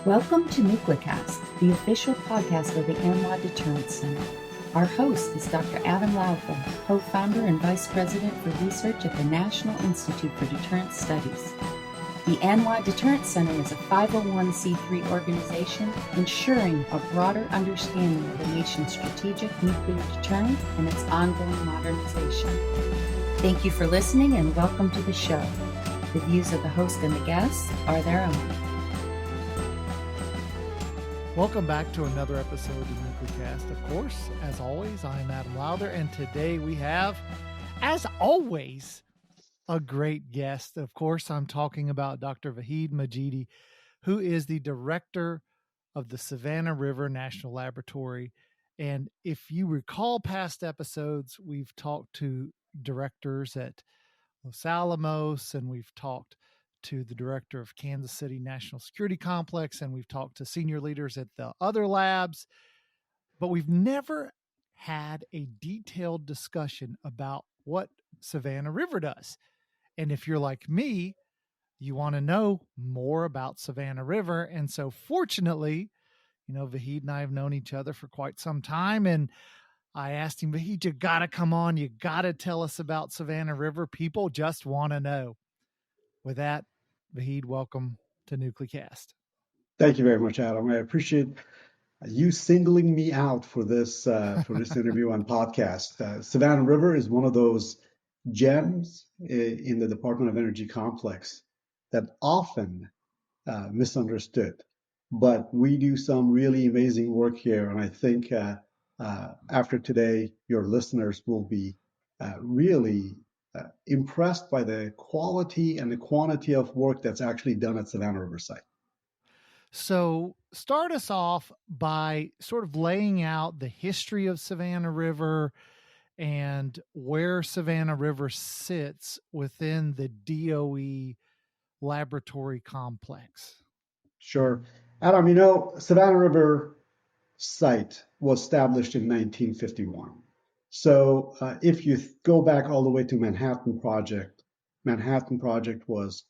Welcome to NucleCast, the official podcast of the ANWA Deterrence Center. Our host is Dr. Adam Lowther, co-founder and vice president for research at the National Institute for Deterrence Studies. The ANWA Deterrence Center is a 501c3 organization ensuring a broader understanding of the nation's strategic nuclear deterrent and its ongoing modernization. Thank you for listening and welcome to the show. The views of the host and the guests are their own. Welcome back to another episode of NucleCast. Of course, as always, I'm Adam Lowther, and today we have, as always, a great guest. Of course, I'm talking about Dr. Vahid Majidi, who is the director of the Savannah River National Laboratory. And if you recall past episodes, we've talked to directors at Los Alamos, and we've talked to the director of Kansas City National Security Complex, and we've talked to senior leaders at the other labs, but we've never had a detailed discussion about what Savannah River does. And if you're like me, you want to know more about Savannah River. And so fortunately, Vahid and I have known each other for quite some time, and I asked him, Vahid, you got to come on. You got to tell us about Savannah River. People just want to know. With that, Vahid, welcome to NucleCast. Thank you very much, Adam. I appreciate you singling me out for this interview and podcast. Savannah River is one of those gems in the Department of Energy complex that often misunderstood. But we do some really amazing work here, and I think after today, your listeners will be really impressed by the quality and the quantity of work that's actually done at Savannah River site. So start us off by sort of laying out the history of Savannah River and where Savannah River sits within the DOE laboratory complex. Sure. Adam, Savannah River site was established in 1951. So if you go back all the way to Manhattan Project was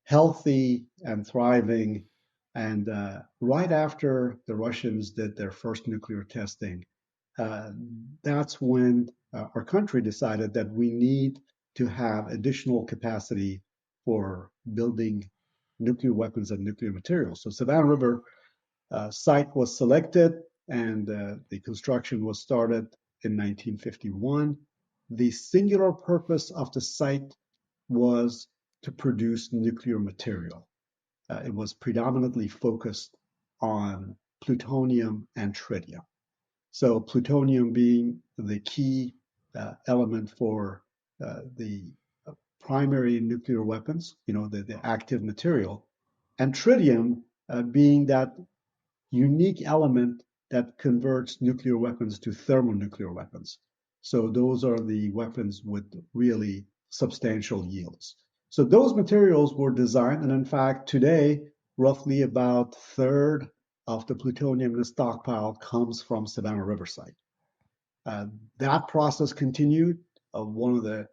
healthy and thriving. And right after the Russians did their first nuclear testing, that's when our country decided that we need to have additional capacity for building nuclear weapons and nuclear materials. So Savannah River site was selected, and the construction was started in 1951. The singular purpose of the site was to produce nuclear material. It was predominantly focused on plutonium and tritium. So plutonium being the key element for the primary nuclear weapons, the active material, and tritium being that unique element that converts nuclear weapons to thermonuclear weapons. So those are the weapons with really substantial yields. So those materials were designed, and in fact, today, roughly about a third of the plutonium in the stockpile comes from Savannah River site. That process continued. One of the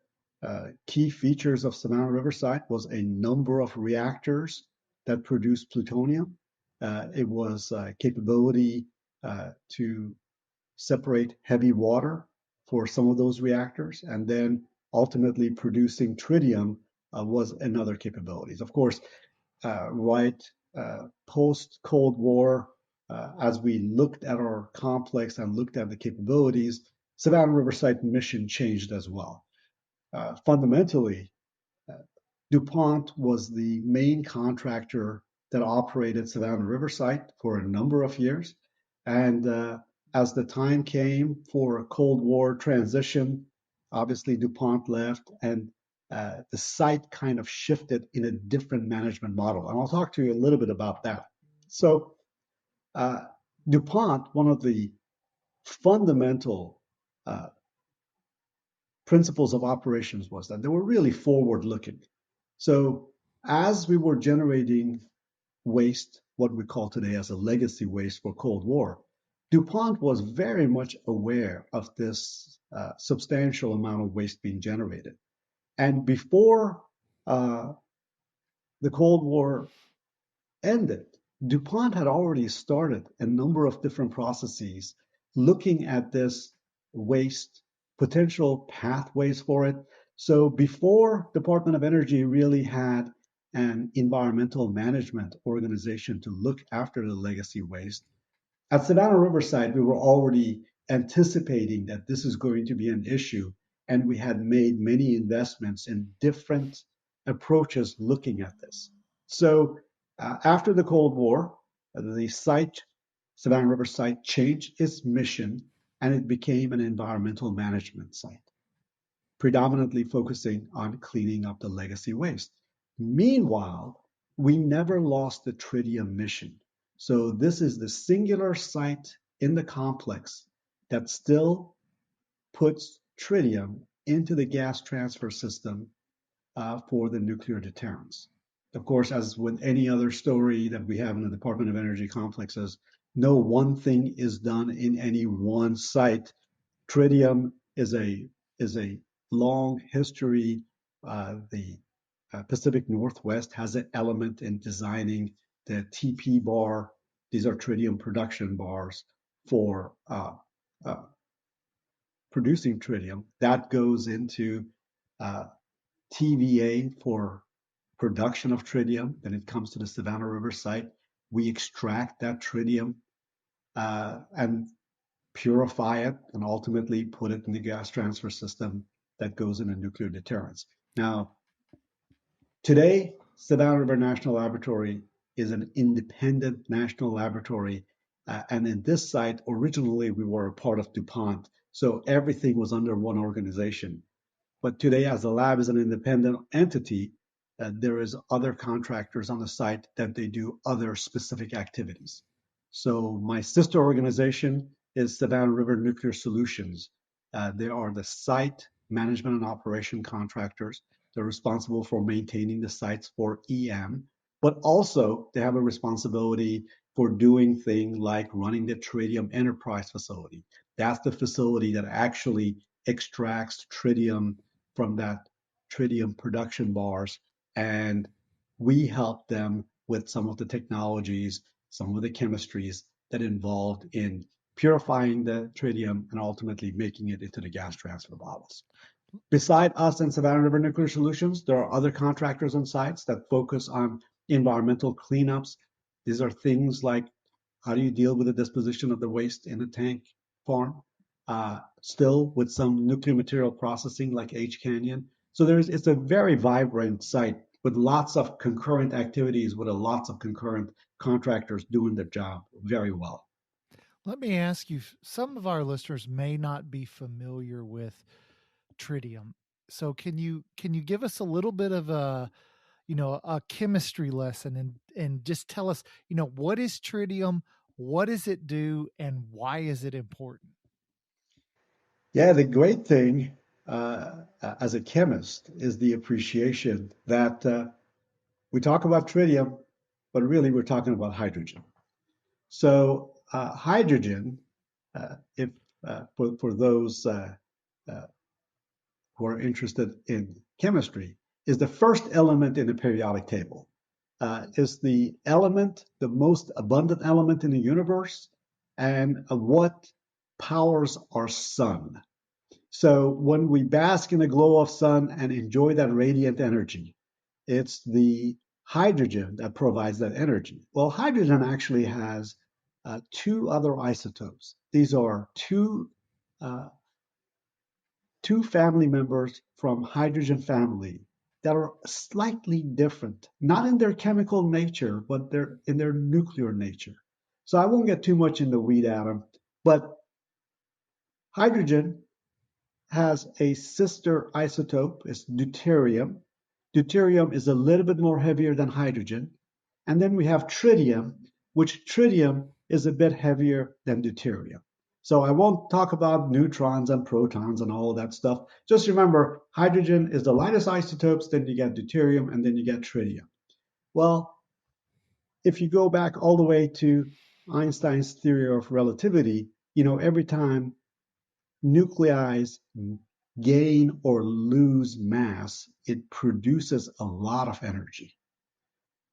key features of Savannah River site was a number of reactors that produced plutonium. It was capability to separate heavy water for some of those reactors, and then ultimately producing tritium was another capabilities. Of course, right post-Cold War, as we looked at our complex and looked at the capabilities, Savannah River site mission changed as well. Fundamentally, DuPont was the main contractor that operated Savannah River site for a number of years. And as the time came for a Cold War transition, obviously DuPont left, and the site kind of shifted in a different management model. And I'll talk to you a little bit about that. So DuPont, one of the fundamental principles of operations was that they were really forward-looking. So as we were generating waste, what we call today as a legacy waste for Cold War, DuPont was very much aware of this substantial amount of waste being generated. And before the Cold War ended, DuPont had already started a number of different processes looking at this waste, potential pathways for it. So before Department of Energy really had an environmental management organization to look after the legacy waste, at Savannah Riverside, we were already anticipating that this is going to be an issue, and we had made many investments in different approaches looking at this. So after the Cold War, the site, Savannah River site, changed its mission and it became an environmental management site, predominantly focusing on cleaning up the legacy waste. Meanwhile, we never lost the tritium mission. So this is the singular site in the complex that still puts tritium into the gas transfer system for the nuclear deterrence. Of course, as with any other story that we have in the Department of Energy complexes, no one thing is done in any one site. Tritium is a long history. The Pacific Northwest has an element in designing the TP bar. These are tritium production bars for uh, producing tritium. That goes into uh, TVA for production of tritium. Then it comes to the Savannah River site. We extract that tritium and purify it, and ultimately put it in the gas transfer system that goes into nuclear deterrence. Now, today, Savannah River National Laboratory is an independent national laboratory. And in this site, originally we were a part of DuPont. So everything was under one organization. But today, as the lab is an independent entity, there is other contractors on the site that they do other specific activities. So my sister organization is Savannah River Nuclear Solutions. They are the site management and operation contractors. They're responsible for maintaining the sites for EM, but also they have a responsibility for doing things like running the Tritium Enterprise facility. That's the facility that actually extracts tritium from that tritium production bars, and we help them with some of the technologies, some of the chemistries that involved in purifying the tritium and ultimately making it into the gas transfer bottles. Beside us and Savannah River Nuclear Solutions, there are other contractors on sites that focus on environmental cleanups. These are things like, how do you deal with the disposition of the waste in the tank farm? Still with some nuclear material processing like H Canyon. So it's a very vibrant site with lots of concurrent activities, with lots of concurrent contractors doing their job very well. Let me ask you, some of our listeners may not be familiar with tritium. So can you give us a little bit of a chemistry lesson, and just tell us, what is tritium, what does it do, and why is it important? Yeah, the great thing as a chemist is the appreciation that we talk about tritium, but really we're talking about hydrogen. So hydrogen, if for those uh, who are interested in chemistry, is the first element in the periodic table. Is the element, the most abundant element in the universe, and what powers our sun. So when we bask in the glow of sun and enjoy that radiant energy, it's the hydrogen that provides that energy. Well, hydrogen actually has two other isotopes. These are uh, two family members from hydrogen family that are slightly different, not in their chemical nature, but they're in their nuclear nature. So I won't get too much in the weed, Adam, but hydrogen has a sister isotope, it's deuterium. Deuterium is a little bit more heavier than hydrogen. And then we have tritium, which tritium is a bit heavier than deuterium. So I won't talk about neutrons and protons and all of that stuff. Just remember, hydrogen is the lightest isotopes, then you get deuterium, and then you get tritium. Well, if you go back all the way to Einstein's theory of relativity, every time nuclei gain or lose mass, it produces a lot of energy.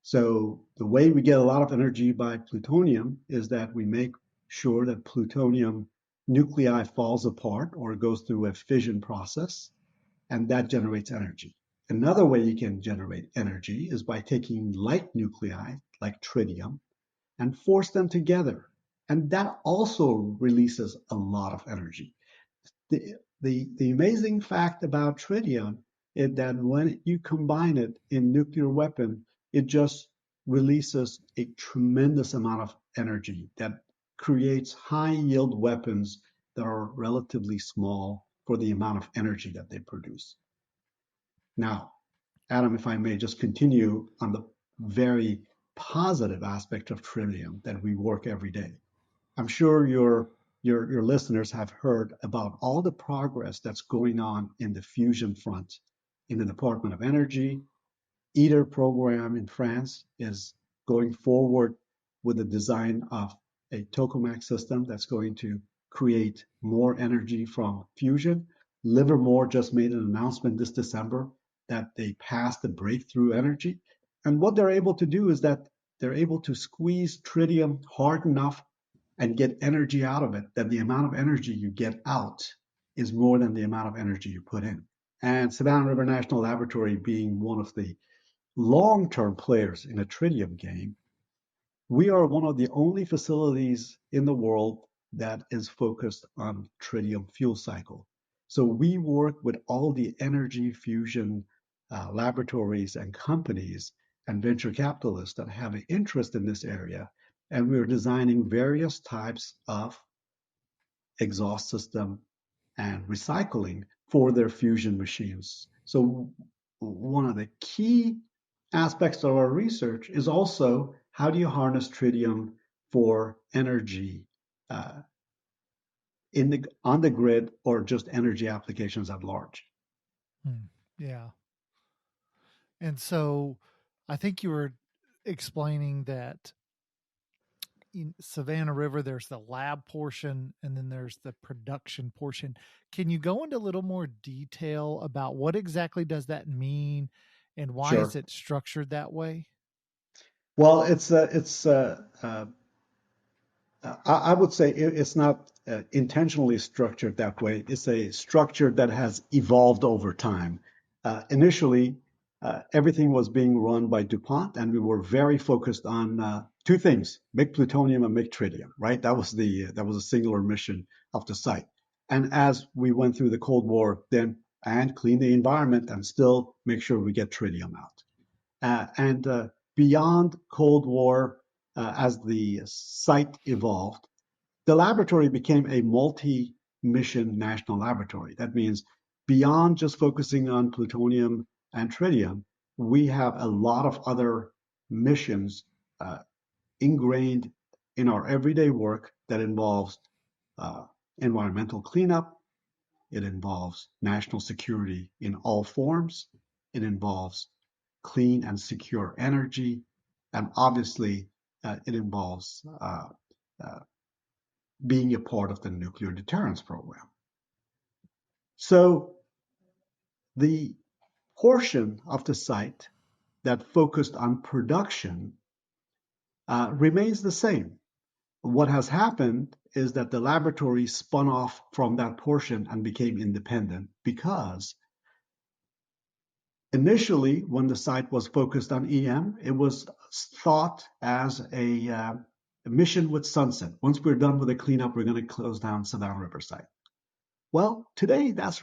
So the way we get a lot of energy by plutonium is that we make sure that plutonium nuclei falls apart or goes through a fission process, and that generates energy. Another way you can generate energy is by taking light nuclei, like tritium, and force them together. And that also releases a lot of energy. The amazing fact about tritium is that when you combine it in nuclear weapon, it just releases a tremendous amount of energy that creates high yield weapons that are relatively small for the amount of energy that they produce. Now, Adam, if I may just continue on the very positive aspect of tritium that we work every day. I'm sure your listeners have heard about all the progress that's going on in the fusion front in the Department of Energy. ITER program in France is going forward with the design of a tokamak system that's going to create more energy from fusion. Livermore just made an announcement this December that they passed the breakthrough energy. And what they're able to do is that they're able to squeeze tritium hard enough and get energy out of it, that the amount of energy you get out is more than the amount of energy you put in. And Savannah River National Laboratory, being one of the long-term players in a tritium game, we are one of the only facilities in the world that is focused on tritium fuel cycle. So we work with all the energy fusion laboratories and companies and venture capitalists that have an interest in this area, and we're designing various types of exhaust system and recycling for their fusion machines. So one of the key aspects of our research is also how do you harness tritium for energy uh, on the grid or just energy applications at large. Yeah. And so I think you were explaining that in Savannah River, there's the lab portion and then there's the production portion. Can you go into a little more detail about what exactly does that mean and why is Sure. it structured that way? Well, I would say it's not intentionally structured that way. It's a structure that has evolved over time. Initially, everything was being run by DuPont, and we were very focused on two things: make plutonium and make tritium. Right? That was a singular mission of the site. And as we went through the Cold War, then and clean the environment and still make sure we get tritium out. And beyond Cold War, as the site evolved, the laboratory became a multi-mission national laboratory. That means beyond just focusing on plutonium and tritium, we have a lot of other missions uh, ingrained in our everyday work that involves uh, environmental cleanup. It involves national security in all forms. It involves clean and secure energy. And obviously, it involves uh, being a part of the nuclear deterrence program. So the portion of the site that focused on production remains the same. What has happened is that the laboratory spun off from that portion and became independent because initially, when the site was focused on EM, it was thought as a mission with sunset. Once we're done with the cleanup, we're going to close down Savannah River site. Well, today that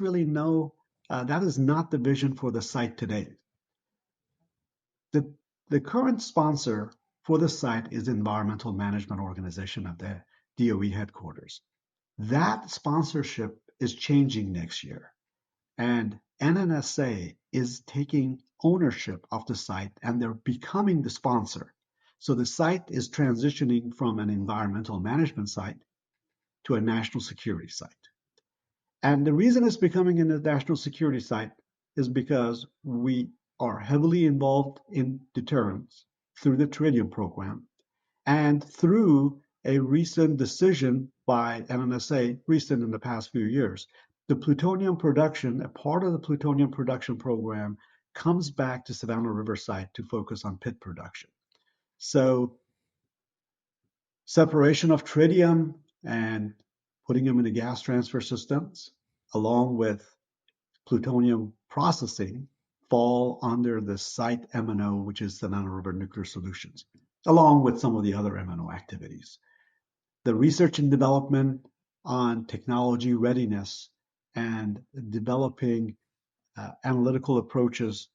is not the vision for the site today. The current sponsor for the site is the Environmental Management Organization at the DOE headquarters. That sponsorship is changing next year, and NNSA is taking ownership of the site and they're becoming the sponsor. So the site is transitioning from an environmental management site to a national security site. And the reason it's becoming a national security site is because we are heavily involved in deterrence through the Tritium program and through a recent decision by NNSA, recent in the past few years. The plutonium production, a part of the plutonium production program comes back to Savannah River site to focus on pit production. So separation of tritium and putting them in the gas transfer systems, along with plutonium processing, fall under the site M&O, which is Savannah River Nuclear Solutions, along with some of the other M&O activities. The research and development on technology readiness and developing analytical approaches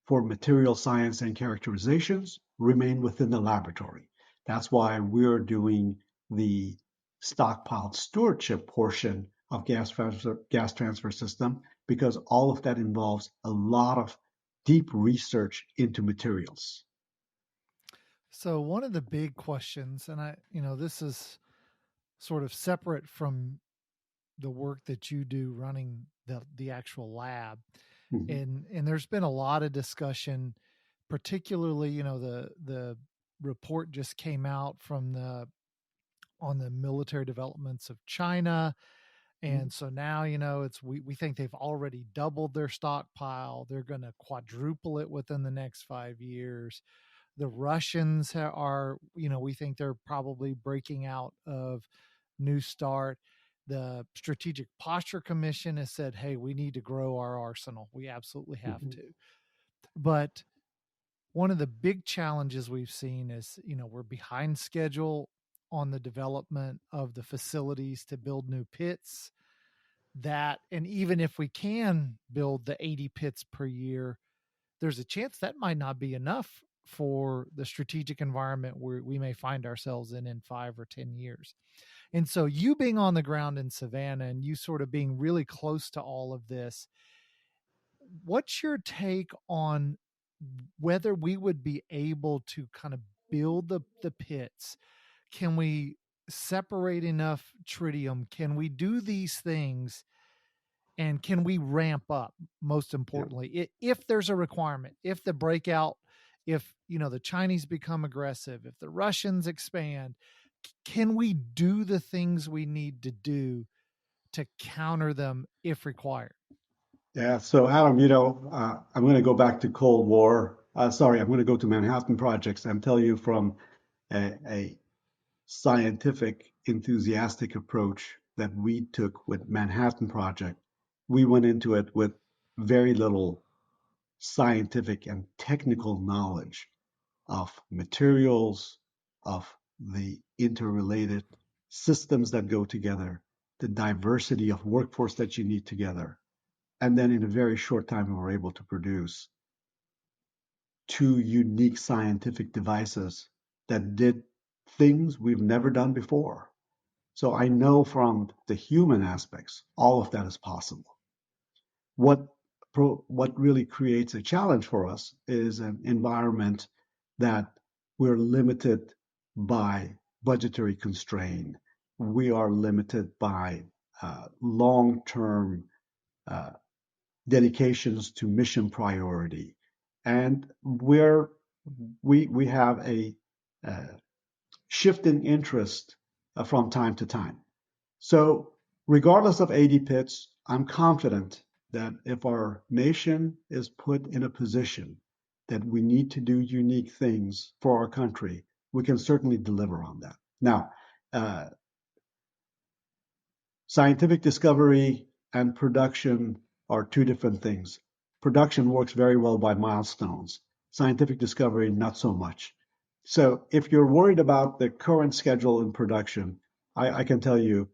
for material science and characterizations remain within the laboratory. That's why we're doing the stockpiled stewardship portion of gas transfer system, because all of that involves a lot of deep research into materials. So one of the big questions, and this is sort of separate from the work that you do running the actual lab. Mm-hmm. And there's been a lot of discussion, particularly, the report just came out on the military developments of China. And so now, we think they've already doubled their stockpile. They're going to quadruple it within the next 5 years. The Russians are, we think they're probably breaking out of New START. The Strategic Posture Commission has said, hey, we need to grow our arsenal. We absolutely have to. But one of the big challenges we've seen is, we're behind schedule on the development of the facilities to build new pits. And even if we can build the 80 pits per year, there's a chance that might not be enough for the strategic environment where we may find ourselves in 5 or 10 years. And so you being on the ground in Savannah and you sort of being really close to all of this, what's your take on whether we would be able to kind of build the pits? Can we separate enough tritium? Can we do these things? And can we ramp up, most importantly, if there's a requirement, if the breakout, if, the Chinese become aggressive, if the Russians expand, can we do the things we need to do to counter them if required? Yeah. So Adam, I'm going to go back to Cold War. I'm going to go to Manhattan Projects and tell you from a scientific, enthusiastic approach that we took with Manhattan Project. We went into it with very little scientific and technical knowledge of materials, of the interrelated systems that go together, the diversity of workforce that you need together. And then in a very short time, we were able to produce 2 unique scientific devices that did things we've never done before. So I know from the human aspects, all of that is possible. What really creates a challenge for us is an environment that we're limited by budgetary constraint. We are limited by long-term dedications to mission priority, and we have a shift in interest from time to time. So regardless of 80 pits, I'm confident that if our nation is put in a position that we need to do unique things for our country, we can certainly deliver on that. Now, scientific discovery and production are 2 different things. Production works very well by milestones. Scientific discovery, not so much. So if you're worried about the current schedule in production, I can tell you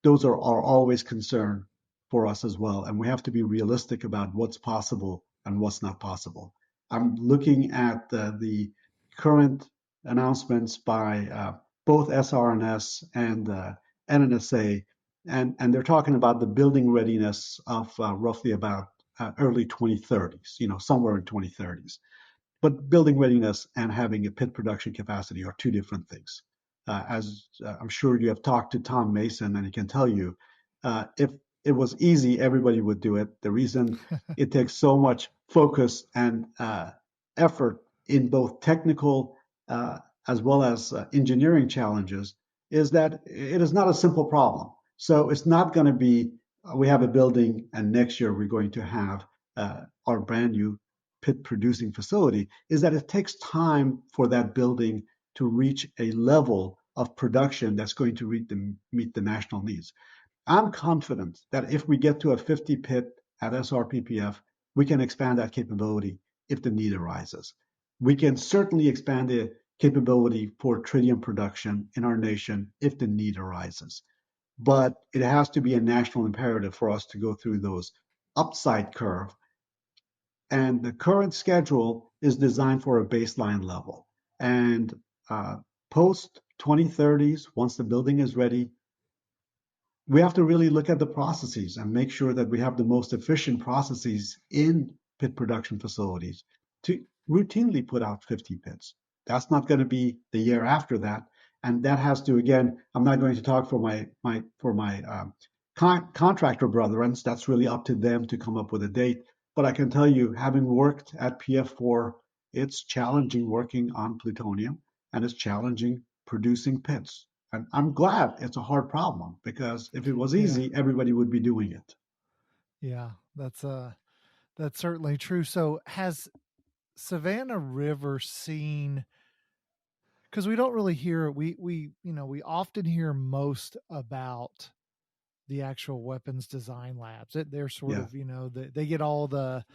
those are always concern for us as well. And we have to be realistic about what's possible and what's not possible. I'm looking at the current announcements by both SRNS and NNSA, and they're talking about the building readiness of roughly about early 2030s, somewhere in 2030s. But building readiness and having a pit production capacity are 2 different things. As I'm sure you have talked to Tom Mason, and he can tell you, if it was easy, everybody would do it. The reason it takes so much focus and effort in both technical as well as engineering challenges is that it is not a simple problem. So it's not going to be, we have a building and next year we're going to have our brand new pit producing facility, is that it takes time for that building to reach a level of production that's going to meet the national needs. I'm confident that if we get to a 50 pit at SRPPF, we can expand that capability if the need arises. We can certainly expand the capability for tritium production in our nation if the need arises. But it has to be a national imperative for us to go through those upside curve. And the current schedule is designed for a baseline level. And post 2030s, once the building is ready, we have to really look at the processes and make sure that we have the most efficient processes in pit production facilities to routinely put out 50 pits. That's not going to be the year after that, and that has to, again, I'm not going to talk for my contractor brethren. That's really up to them to come up with a date. But I can tell you, having worked at PF4, it's challenging working on plutonium, and it's challenging producing pits. And I'm glad it's a hard problem, because if it was easy, everybody would be doing it. Yeah, that's certainly true. So has Savannah River seen, because we don't really hear, we often hear most about the actual weapons design labs. They're sort of, they get all the,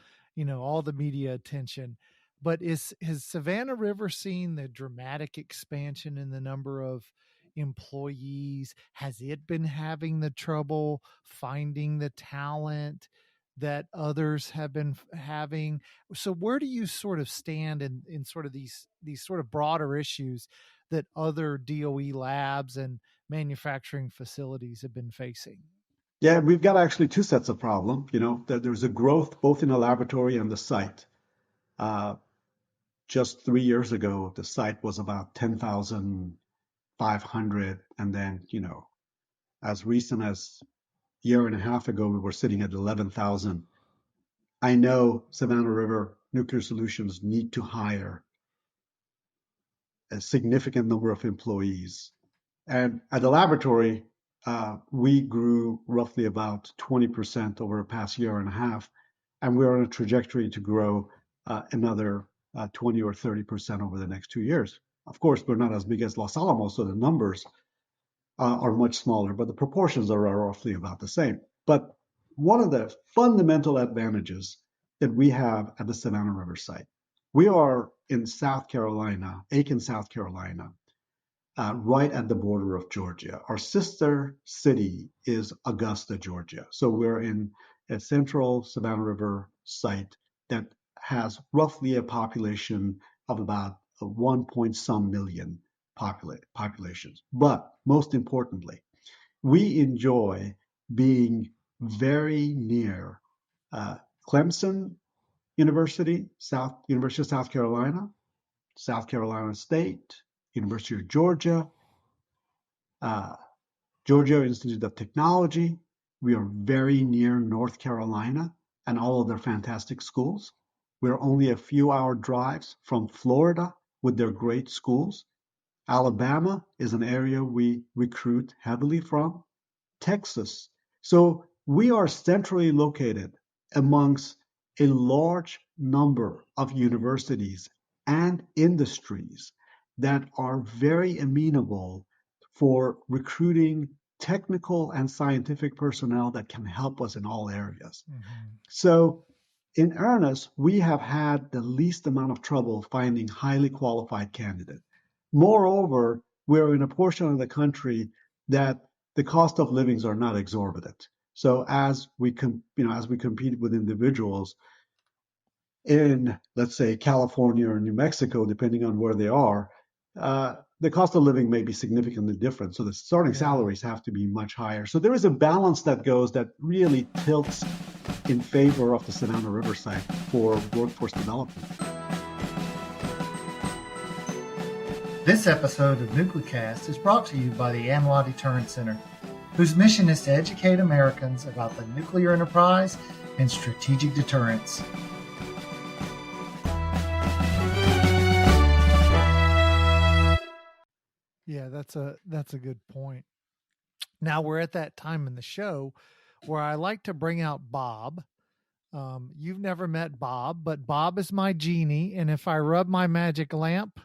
all the media attention. But has Savannah River seen the dramatic expansion in the number of employees? Has it been having the trouble finding the talent that others have been having? So where do you sort of stand in sort of these sort of broader issues that other DOE labs and manufacturing facilities have been facing? Yeah, we've got actually two sets of problems. There's a growth both in the laboratory and the site. Just 3 years ago, the site was about 10,500. And then, as recent as a year and a half ago, we were sitting at 11,000. I know Savannah River Nuclear Solutions need to hire a significant number of employees. And at the laboratory, we grew roughly about 20% over the past year and a half, and we're on a trajectory to grow another 20 or 30% over the next 2 years. Of course, we're not as big as Los Alamos, so the numbers are much smaller, but the proportions are roughly about the same. But one of the fundamental advantages that we have at the Savannah River site, we are in South Carolina, Aiken, South Carolina, right at the border of Georgia. Our sister city is Augusta, Georgia. So we're in a central Savannah River site that has roughly a population of about 1 point some million populations. But most importantly, we enjoy being very near Clemson University, University of South Carolina, South Carolina State, University of Georgia, Georgia Institute of Technology. We are very near North Carolina and all of their fantastic schools. We're only a few hour drives from Florida with their great schools. Alabama is an area we recruit heavily from. Texas. So we are centrally located amongst a large number of universities and industries that are very amenable for recruiting technical and scientific personnel that can help us in all areas. Mm-hmm. So in earnest, we have had the least amount of trouble finding highly qualified candidates. Moreover, we're in a portion of the country that the cost of livings are not exorbitant. So as we compete with individuals in, let's say, California or New Mexico, depending on where they are, the cost of living may be significantly different. So the starting salaries have to be much higher. So there is a balance that really tilts in favor of the Savannah River site for workforce development. This episode of NucleCast is brought to you by the ANWA Deterrence Center, whose mission is to educate Americans about the nuclear enterprise and strategic deterrence. Yeah, that's a good point. Now we're at that time in the show where I like to bring out Bob, You've never met Bob, but Bob is my genie. And if I rub my magic lamp,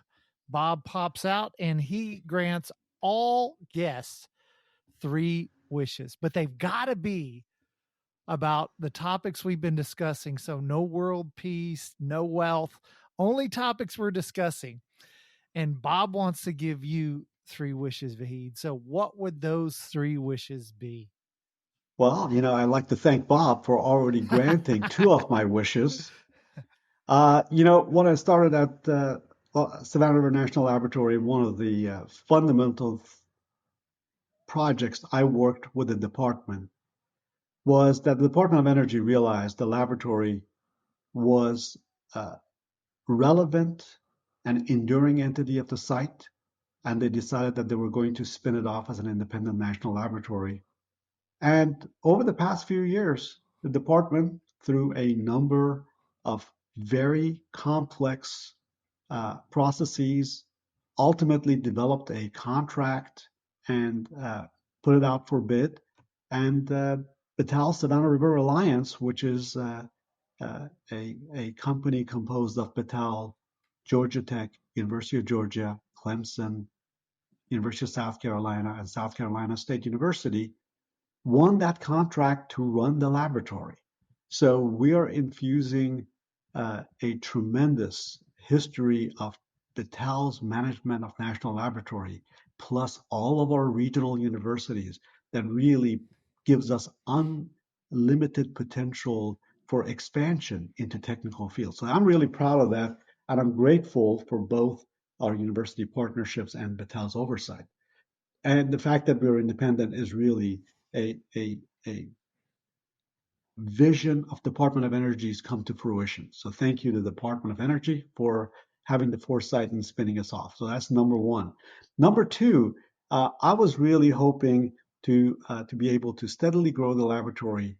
Bob pops out and he grants all guests 3 wishes. But they've got to be about the topics we've been discussing. So, no world peace, no wealth, only topics we're discussing. And Bob wants to give you 3 wishes, Vahid. So, what would those 3 wishes be? Well, I'd like to thank Bob for already granting 2 of my wishes. When I started at Savannah River National Laboratory, one of the fundamental projects I worked with the department was that the Department of Energy realized the laboratory was a relevant and enduring entity of the site, and they decided that they were going to spin it off as an independent national laboratory. And over the past few years, the department, through a number of very complex processes, ultimately developed a contract and put it out for bid. And Battelle Savannah River Alliance, which is a company composed of Battelle, Georgia Tech, University of Georgia, Clemson, University of South Carolina, and South Carolina State University, won that contract to run the laboratory. So we are infusing a tremendous history of Battelle's management of National Laboratory, plus all of our regional universities, that really gives us unlimited potential for expansion into technical fields. So I'm really proud of that, and I'm grateful for both our university partnerships and Battelle's oversight. And the fact that we're independent is really a vision of Department of Energy's come to fruition. So thank you to the Department of Energy for having the foresight and spinning us off. So that's number 1. Number 2, I was really hoping to be able to steadily grow the laboratory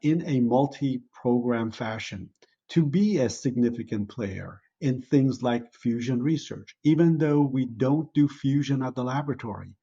in a multi-program fashion, to be a significant player in things like fusion research. Even though we don't do fusion at the laboratory,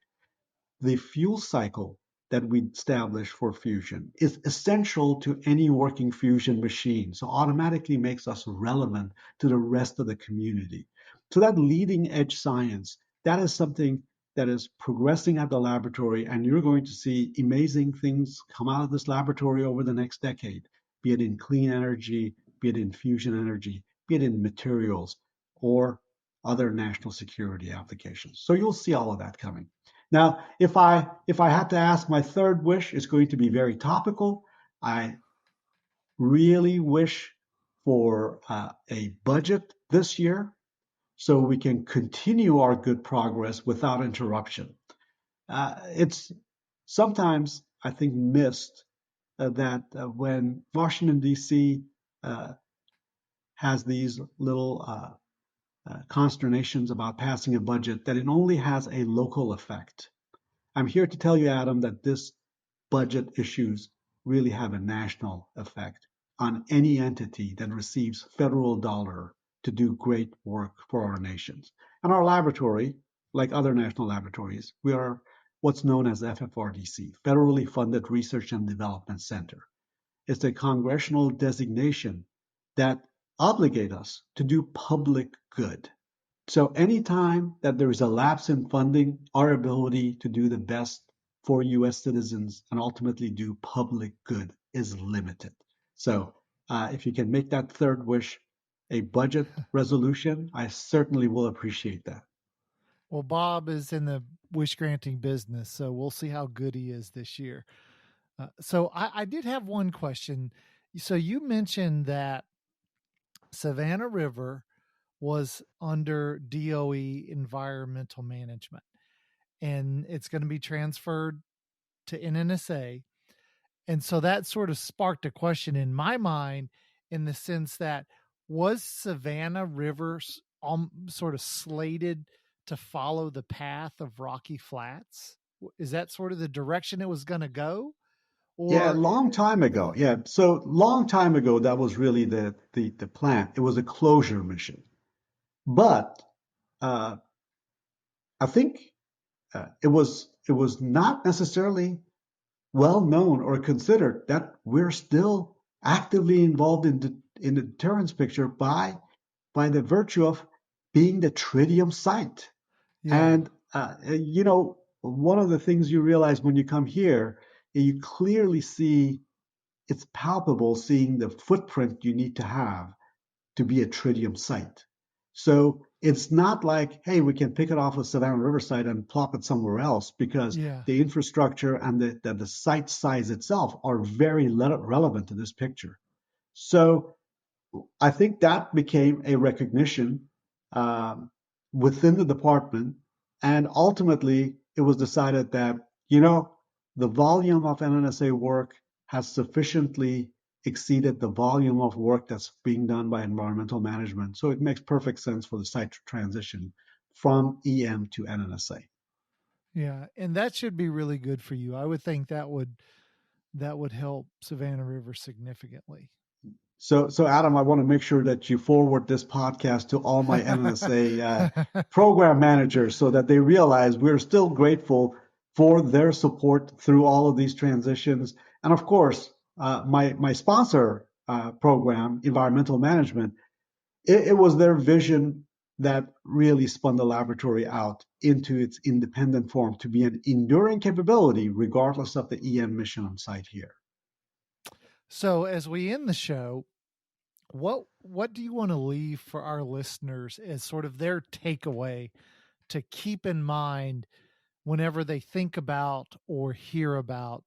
the fuel cycle that we establish for fusion is essential to any working fusion machine, so automatically makes us relevant to the rest of the community. So that leading edge science, that is something that is progressing at the laboratory, and you're going to see amazing things come out of this laboratory over the next decade, be it in clean energy, be it in fusion energy, be it in materials, or other national security applications. So you'll see all of that coming. Now, if I had to ask, my third wish is going to be very topical. I really wish for a budget this year so we can continue our good progress without interruption. It's sometimes, I think, missed that when Washington, D.C. Has these little consternations about passing a budget, that it only has a local effect. I'm here to tell you, Adam, that this budget issues really have a national effect on any entity that receives federal dollar to do great work for our nations. And our laboratory, like other national laboratories, we are what's known as FFRDC, Federally Funded Research and Development Center. It's a congressional designation that obligates us to do public good. So anytime that there is a lapse in funding, our ability to do the best for U.S. citizens and ultimately do public good is limited. So if you can make that third wish a budget resolution, I certainly will appreciate that. Well, Bob is in the wish granting business, so we'll see how good he is this year. So I did have one question. So you mentioned that Savannah River was under DOE environmental management, and it's going to be transferred to NNSA. And so that sort of sparked a question in my mind, in the sense that, was Savannah River sort of slated to follow the path of Rocky Flats? Is that sort of the direction it was going to go? Yeah, a Or long time ago. Yeah, so long time ago, that was really the plan. It was a closure mission. But uh, I think it was not necessarily well known or considered that we're still actively involved in the deterrence picture by the virtue of being the tritium site. Yeah. And one of the things you realize when you come here, you clearly see, it's palpable seeing the footprint you need to have to be a tritium site. So it's not like, hey, we can pick it off of Savannah River site and plop it somewhere else, because Yeah. the infrastructure and the site size itself are very relevant to this picture. So I think that became a recognition um, within the department, and ultimately it was decided that the volume of NNSA work has sufficiently exceeded the volume of work that's being done by environmental management. So it makes perfect sense for the site to transition from EM to NNSA. Yeah. And that should be really good for you. I would think that would help Savannah River significantly. So Adam, I want to make sure that you forward this podcast to all my NNSA program managers so that they realize we're still grateful for their support through all of these transitions. And of course, my sponsor program, environmental management, it was their vision that really spun the laboratory out into its independent form to be an enduring capability, regardless of the EM mission on site here. So as we end the show, what do you want to leave for our listeners as sort of their takeaway to keep in mind whenever they think about or hear about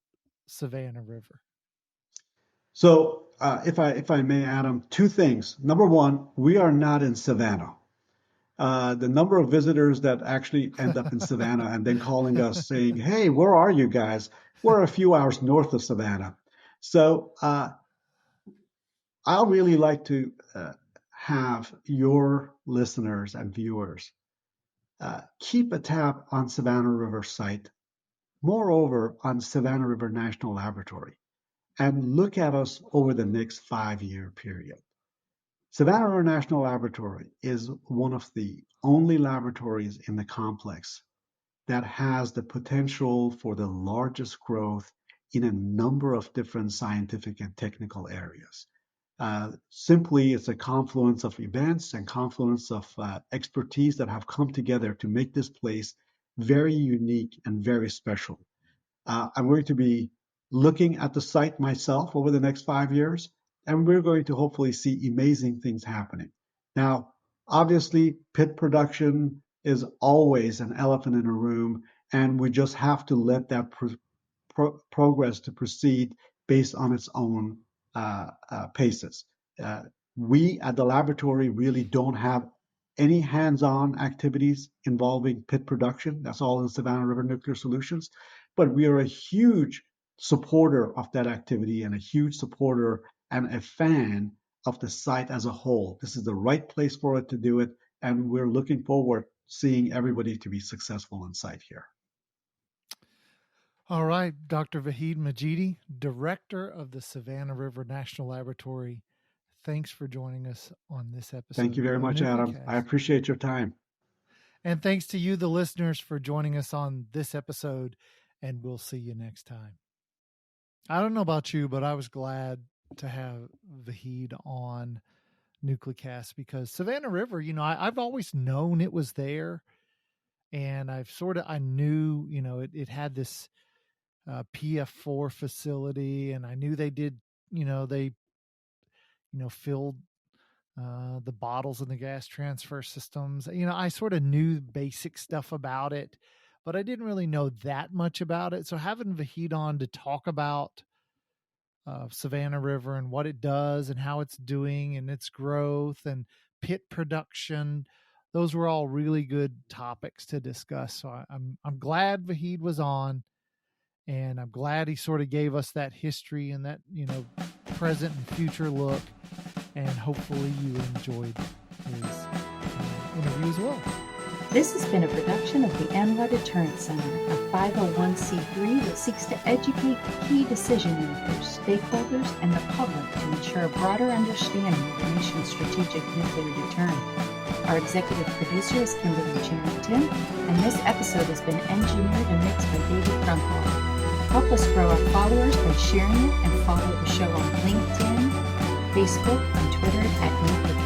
Savannah River? So, if I may, Adam, two things. Number one, we are not in Savannah. The number of visitors that actually end up in Savannah and then calling us saying, "Hey, where are you guys?" We're a few hours north of Savannah. So, I'll really like to have your listeners and viewers keep a tab on Savannah River site, moreover on Savannah River National Laboratory, and look at us over the next 5-year period. Savannah River National Laboratory is one of the only laboratories in the complex that has the potential for the largest growth in a number of different scientific and technical areas. Simply, it's a confluence of events and confluence of expertise that have come together to make this place very unique and very special. I'm going to be looking at the site myself over the next 5 years, and we're going to hopefully see amazing things happening. Now, obviously, pit production is always an elephant in a room, and we just have to let that progress to proceed based on its own paces. Uh, we at the laboratory really don't have any hands-on activities involving pit production. That's all in Savannah River Nuclear Solutions. But we are a huge supporter of that activity and a huge supporter and a fan of the site as a whole. This is the right place for it to do it, and we're looking forward seeing everybody to be successful on site here. All right, Dr. Vahid Majidi, Director of the Savannah River National Laboratory. Thanks for joining us on this episode. Thank you very much, Adam. I appreciate your time. And thanks to you, the listeners, for joining us on this episode, and we'll see you next time. I don't know about you, but I was glad to have Vahid on Nuclecast because Savannah River, I've always known it was there, and I knew, it had this PF4 facility, and I knew they did, filled the bottles in the gas transfer systems. I sort of knew basic stuff about it, but I didn't really know that much about it. So having Vahid on to talk about Savannah River and what it does and how it's doing and its growth and pit production, those were all really good topics to discuss. So I'm glad Vahid was on, and I'm glad he sort of gave us that history and that, present and future look. And hopefully you enjoyed his interview as well. This has been a production of the ANWA Deterrence Center, a 501c3 that seeks to educate key decision makers, stakeholders, and the public to ensure a broader understanding of the nation's strategic nuclear deterrent. Our executive producer is Kimberly Charrington, and this episode has been engineered and mixed by David Crumpler. Help us grow our followers by sharing it and follow the show on LinkedIn, Facebook and Twitter at nuclear